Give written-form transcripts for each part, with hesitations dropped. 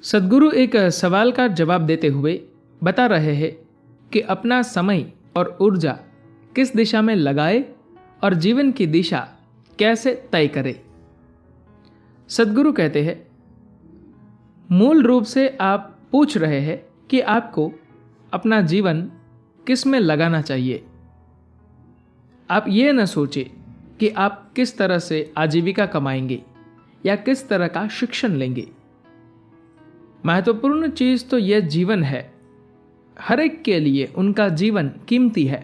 सद्गुरु एक सवाल का जवाब देते हुए बता रहे हैं कि अपना समय और ऊर्जा किस दिशा में लगाए और जीवन की दिशा कैसे तय करे। सद्गुरु कहते हैं, मूल रूप से आप पूछ रहे हैं कि आपको अपना जीवन किस में लगाना चाहिए। आप ये न सोचे कि आप किस तरह से आजीविका कमाएंगे या किस तरह का शिक्षण लेंगे। महत्वपूर्ण चीज तो यह जीवन है। हर एक के लिए उनका जीवन कीमती है।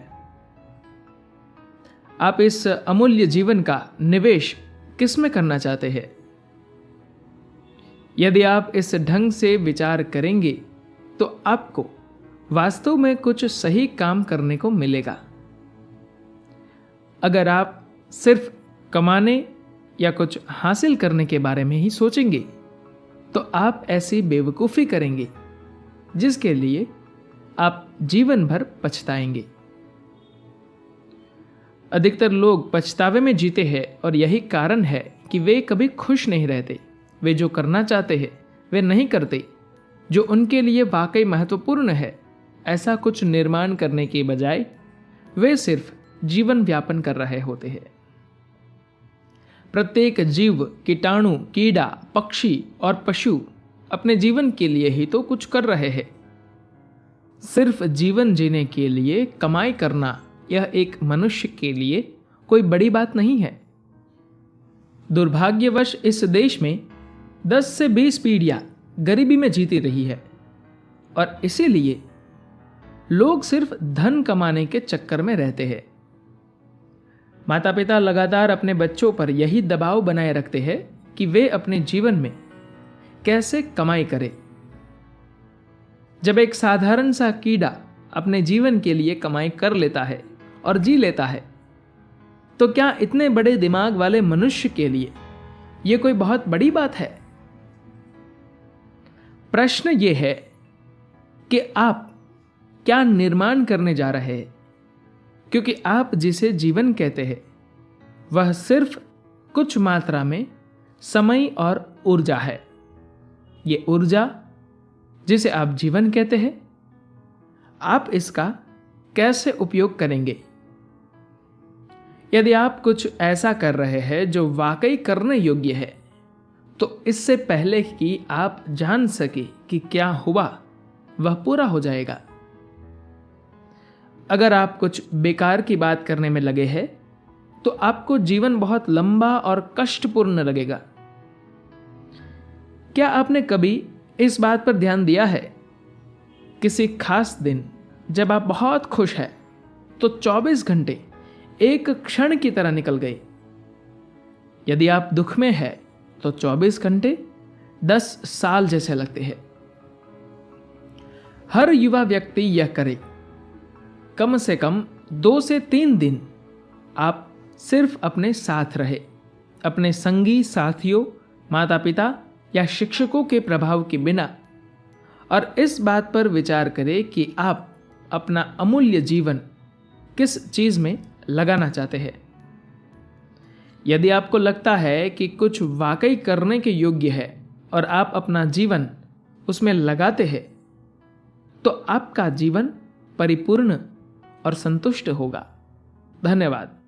आप इस अमूल्य जीवन का निवेश किस में करना चाहते हैं? यदि आप इस ढंग से विचार करेंगे तो आपको वास्तव में कुछ सही काम करने को मिलेगा। अगर आप सिर्फ कमाने या कुछ हासिल करने के बारे में ही सोचेंगे तो आप ऐसी बेवकूफ़ी करेंगे जिसके लिए आप जीवन भर पछताएंगे। अधिकतर लोग पछतावे में जीते हैं और यही कारण है कि वे कभी खुश नहीं रहते। वे जो करना चाहते हैं वे नहीं करते। जो उनके लिए वाकई महत्वपूर्ण है ऐसा कुछ निर्माण करने के बजाय वे सिर्फ जीवन व्यापन कर रहे होते हैं। प्रत्येक जीव, कीटाणु, कीड़ा, पक्षी और पशु अपने जीवन के लिए ही तो कुछ कर रहे हैं। सिर्फ जीवन जीने के लिए कमाई करना यह एक मनुष्य के लिए कोई बड़ी बात नहीं है। दुर्भाग्यवश इस देश में 10 से 20 पीढ़ियां गरीबी में जीती रही है और इसीलिए लोग सिर्फ धन कमाने के चक्कर में रहते हैं। माता पिता लगातार अपने बच्चों पर यही दबाव बनाए रखते हैं कि वे अपने जीवन में कैसे कमाई करें। जब एक साधारण सा कीड़ा अपने जीवन के लिए कमाई कर लेता है और जी लेता है तो क्या इतने बड़े दिमाग वाले मनुष्य के लिए यह कोई बहुत बड़ी बात है? प्रश्न यह है कि आप क्या निर्माण करने जा रहे हैं, क्योंकि आप जिसे जीवन कहते हैं वह सिर्फ कुछ मात्रा में समय और ऊर्जा है। ये ऊर्जा जिसे आप जीवन कहते हैं, आप इसका कैसे उपयोग करेंगे? यदि आप कुछ ऐसा कर रहे हैं जो वाकई करने योग्य है तो इससे पहले कि आप जान सके कि क्या हुआ वह पूरा हो जाएगा। अगर आप कुछ बेकार की बात करने में लगे हैं तो आपको जीवन बहुत लंबा और कष्टपूर्ण लगेगा। क्या आपने कभी इस बात पर ध्यान दिया है, किसी खास दिन जब आप बहुत खुश हैं तो 24 घंटे एक क्षण की तरह निकल गए। यदि आप दुख में हैं तो 24 घंटे 10 साल जैसे लगते हैं। हर युवा व्यक्ति यह करे। कम से कम 2 से 3 दिन आप सिर्फ अपने साथ रहे, अपने संगी साथियों, माता पिता या शिक्षकों के प्रभाव के बिना, और इस बात पर विचार करें कि आप अपना अमूल्य जीवन किस चीज में लगाना चाहते हैं। यदि आपको लगता है कि कुछ वाकई करने के योग्य है और आप अपना जीवन उसमें लगाते हैं तो आपका जीवन परिपूर्ण और संतुष्ट होगा। धन्यवाद।